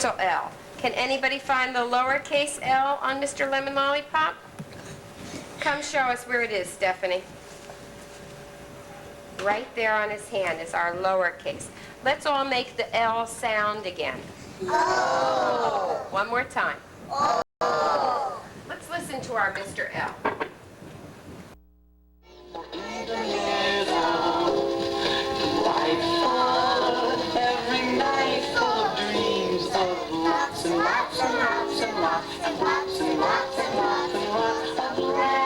So L. Can anybody find the lowercase L on Mr. Lemon Lollipop? Come show us where it is, Stephanie. Right there on his hand is our lowercase. Let's all make the L sound again. Oh. One more time. Oh. Let's listen to our Mr. L. Every night full of dreams of lots and lots and lots and lots and lots and lots and lots and lots of lemon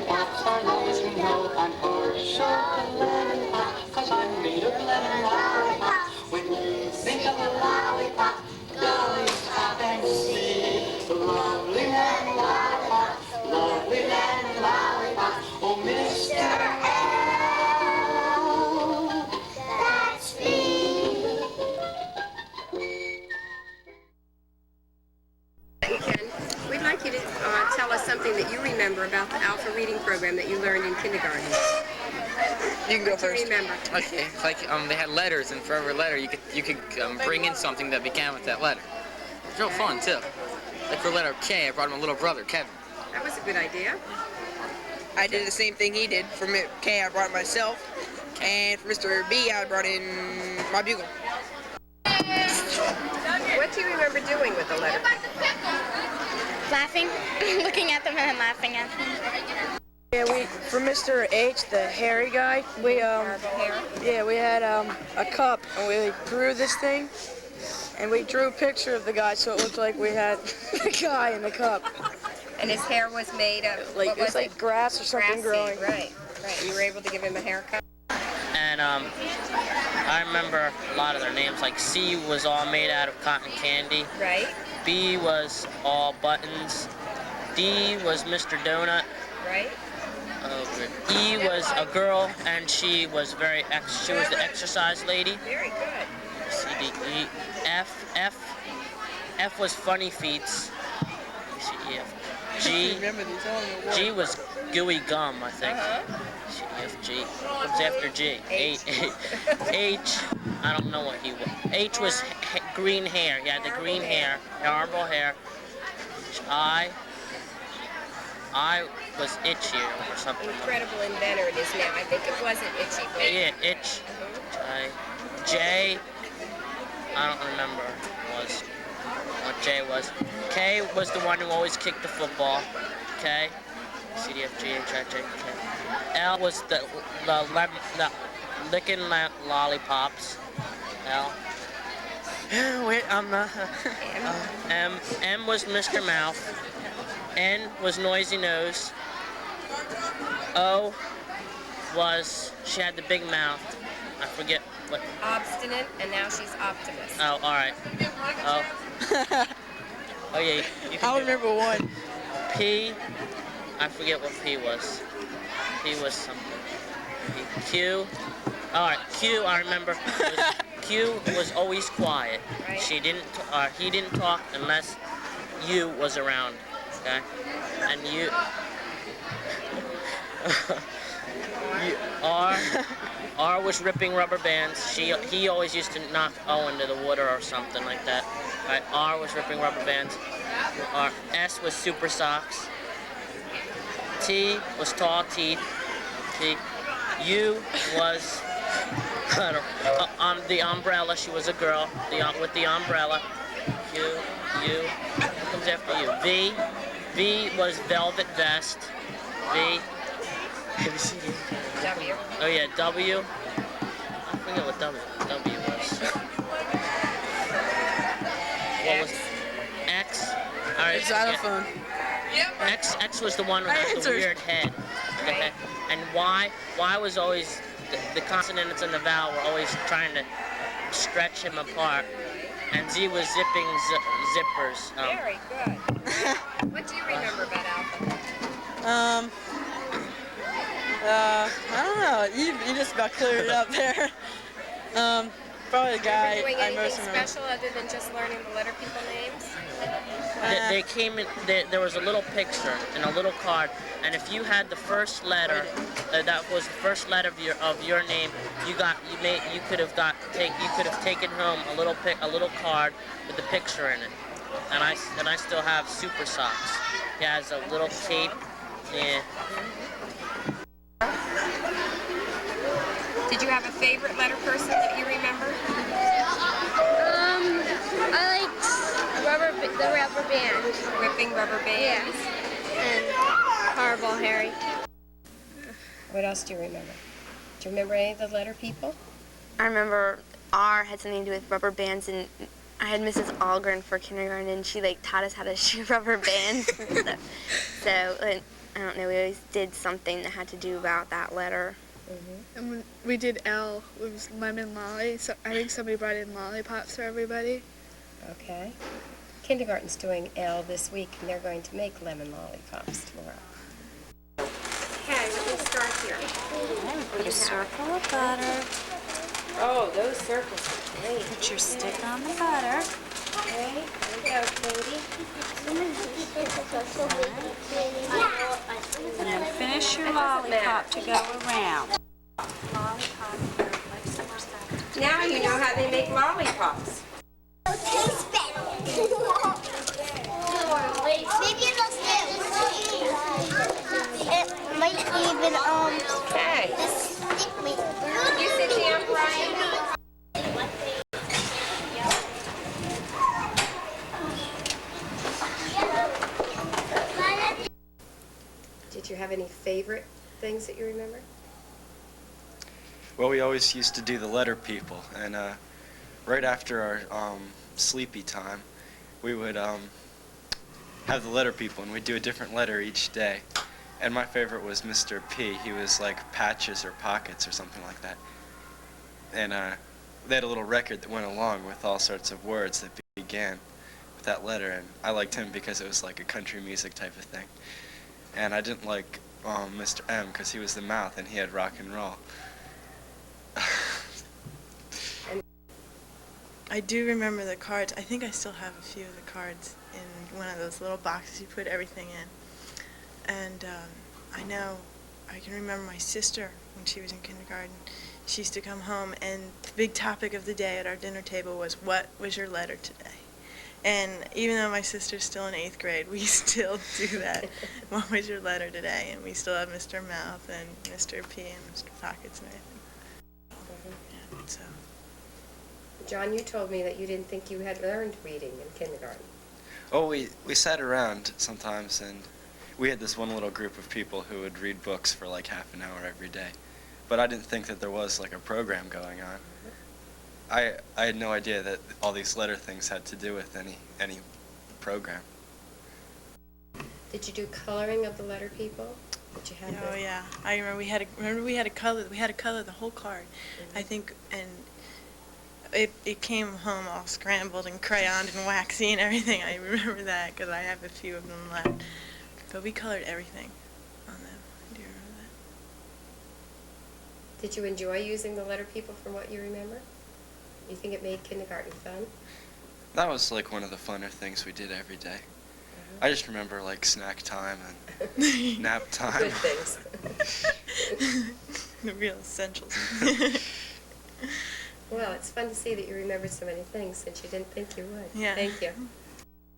pops. I always know I'm partial to lemon pop, 'cause I'm made of lemon lollipop. When you think of a lollipop, go stop and see the lovely lemon lollipop, lovely lemon lollipop. Oh, Mr. We'd like you to tell us something that you remember about the Alpha Reading Program that you learned in kindergarten. You can go What do first. you remember? Okay, like they had letters, and for every letter you could bring in something that began with that letter. It's real fun too. Like for letter K, I brought my little brother Kevin. That was a good idea. I did the same thing he did. For K, I brought myself. And for Mr. B, I brought in my bugle. What do you remember doing with the letter? Laughing, looking at them and then laughing at them. Yeah, for Mr. H, the hairy guy, we had a cup and we drew this thing, and we drew a picture of the guy so it looked like we had the guy in the cup. And his hair was made of, Like, it was like grass or something growing. Right. You were able to give him a haircut. And I remember a lot of their names, like C was all made out of cotton candy. Right. B was all buttons. D was Mr. Donut. Right. E was a girl, and she was she was the exercise lady. Very good. C, D, E, F was Funny Feets. C, E, F. G was Gooey Gum, I think. C, E, F, G. Comes after G. H. I don't know what he was. H was green hair. He had the green hair, horrible hair. I was Itchy or something. Incredible inventor it is now. I think it wasn't Itchy. But yeah, Itch. J. I don't remember what J was. K was the one who always kicked the football. K. C, D, F, G, H, I, J, K. L was the licking lollipops. L. Wait, I'm not. M was Mr. Mouth. N was Noisy Nose. O was, she had the big mouth. I forget what. Obstinate, and now she's Optimist. Oh, all right. Oh. Oh yeah. You can I'll remember one. P. I forget what P was. P was something. Q. All right. Q. I remember. Q was always quiet. Right. He didn't talk unless U was around. Okay. And U. R was ripping rubber bands. He always used to knock O into the water or something like that. Right. R was ripping rubber bands. S was super socks. T was tall teeth. T. U was the umbrella. She was a girl. With the umbrella. U comes after U. V was velvet vest. V. W. Oh yeah, W. I forget what W was. What was X? All right. Xylophone. X was the one with the weird head. Okay. And Y was always the consonants and the vowel were always trying to stretch him apart. And Z was zipping zippers. Very good. What do you remember about Alpha? I don't know. You just about cleared it up there. Probably the guy Were you doing I most anything remember. special other than just learning the letter people names? They came in. There was a little picture and a little card, and if you had the first letter, that was the first letter of your name, you could have taken home a little card with the picture in it. And I still have Super Socks. It has a little cape. Yeah. Did you have a favorite letter person that you remember? I liked the rubber band. Whipping rubber bands? And Horrible Harry. What else do you remember? Do you remember any of the letter people? I remember R had something to do with rubber bands, and I had Mrs. Algren for kindergarten, and she taught us how to shoot rubber bands and stuff. So I don't know, we always did something that had to do about that letter. And we did L, it was lemon lolly. So I think somebody brought in lollipops for everybody. Okay. Kindergarten's doing L this week, and they're going to make lemon lollipops tomorrow. Okay, let me start here. Put a circle of butter. Oh, those circles are great. Put your stick on the butter. Okay, here we go, Katie. And then finish your lollipop to go around. Now you know how they make lollipops. Taste better. Maybe it'll stick. It might even Okay. stick me. You sit down, Brian. Did you have any favorite things that you remember? Well, we always used to do the letter people, and right after our sleepy time, we would have the letter people, and we'd do a different letter each day. And my favorite was Mr. P. He was like patches or pockets or something like that. And they had a little record that went along with all sorts of words that began with that letter, and I liked him because it was like a country music type of thing. And I didn't like Mr. M because he was the mouth and he had rock and roll. I do remember the cards. I think I still have a few of the cards in one of those little boxes you put everything in. And I can remember my sister when she was in kindergarten. She used to come home, and the big topic of the day at our dinner table was, what was your letter today? And even though my sister's still in 8th grade, we still do that. What was your letter today? And we still have Mr. Mouth and Mr. P and Mr. Pockets and everything. Yeah, so. John, you told me that you didn't think you had learned reading in kindergarten. Oh, we sat around sometimes, and we had this one little group of people who would read books for like half an hour every day. But I didn't think that there was like a program going on. I had no idea that all these letter things had to do with any program. Did you do coloring of the letter people? Did you have Oh yeah, I remember we had to color the whole card. I think, and it came home all scrambled and crayoned and waxy and everything. I remember that because I have a few of them left. But we colored everything on them. I do remember that. Did you enjoy using the letter people from what you remember? You think it made kindergarten fun? That was like one of the funner things we did every day. I just remember like snack time and nap time. Good things. The real essentials. Well, it's fun to see that you remembered so many things since you didn't think you would. Yeah. Thank you.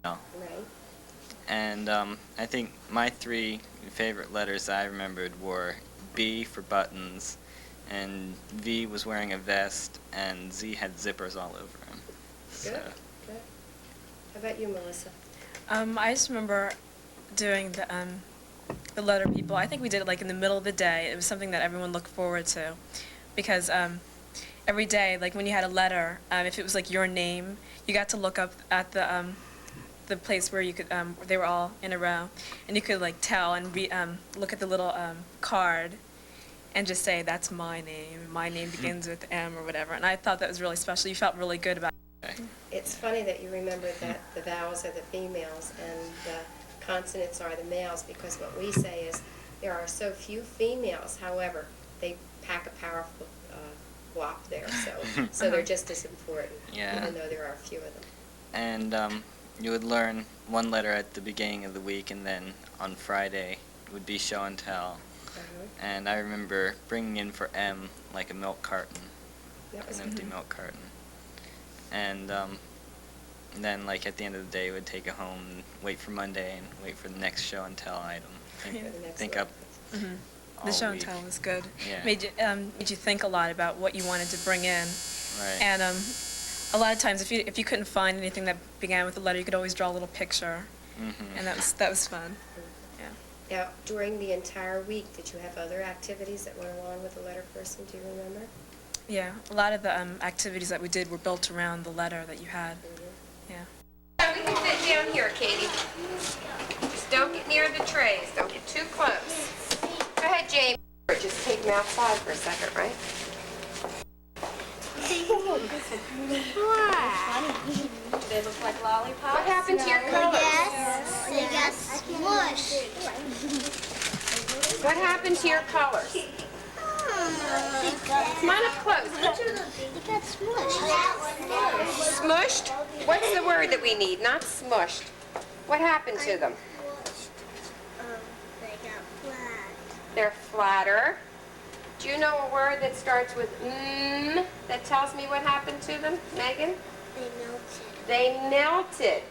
No. Right. And I think my 3 favorite letters I remembered were B for buttons, and V was wearing a vest, and Z had zippers all over him. Good. Good. How about you, Melissa? I just remember doing the letter people. I think we did it like in the middle of the day. It was something that everyone looked forward to, because every day, like when you had a letter, if it was like your name, you got to look up at the place where you could they were all in a row, and you could like tell and look at the little card and just say, that's my name. My name begins with M or whatever. And I thought that was really special. You felt really good about it. It's funny that you remembered that the vowels are the females and the consonants are the males, because what we say is there are so few females. However, they pack a powerful whop there, so they're just as important, Yeah. even though there are a few of them. And you would learn one letter at the beginning of the week, and then on Friday would be show and tell. And I remember bringing in for M like a milk carton, an empty milk carton. And then like at the end of the day, would take it home and wait for Monday and wait for the next show and tell item. Think up. The show and tell was good. Yeah. Made you think a lot about what you wanted to bring in. Right. And a lot of times, if you couldn't find anything that began with a letter, you could always draw a little picture, and that was fun. Yeah. Now, during the entire week, did you have other activities that went along with the letter person? Do you remember? Yeah. A lot of the activities that we did were built around the letter that you had. Yeah. We can sit down here, Katie. Just don't get near the trays. Don't get too close. Go ahead, James. Just take them outside for a second, right? Do they look like lollipops? What happened to your colors? Yes, they got smushed. What happened to your colors? Come on up close. They got smushed. Smushed? What's the word that we need? Not smushed. What happened to them? They got flat. They're flatter. Do you know a word that starts with that tells me what happened to them, Megan? They melted. They melted.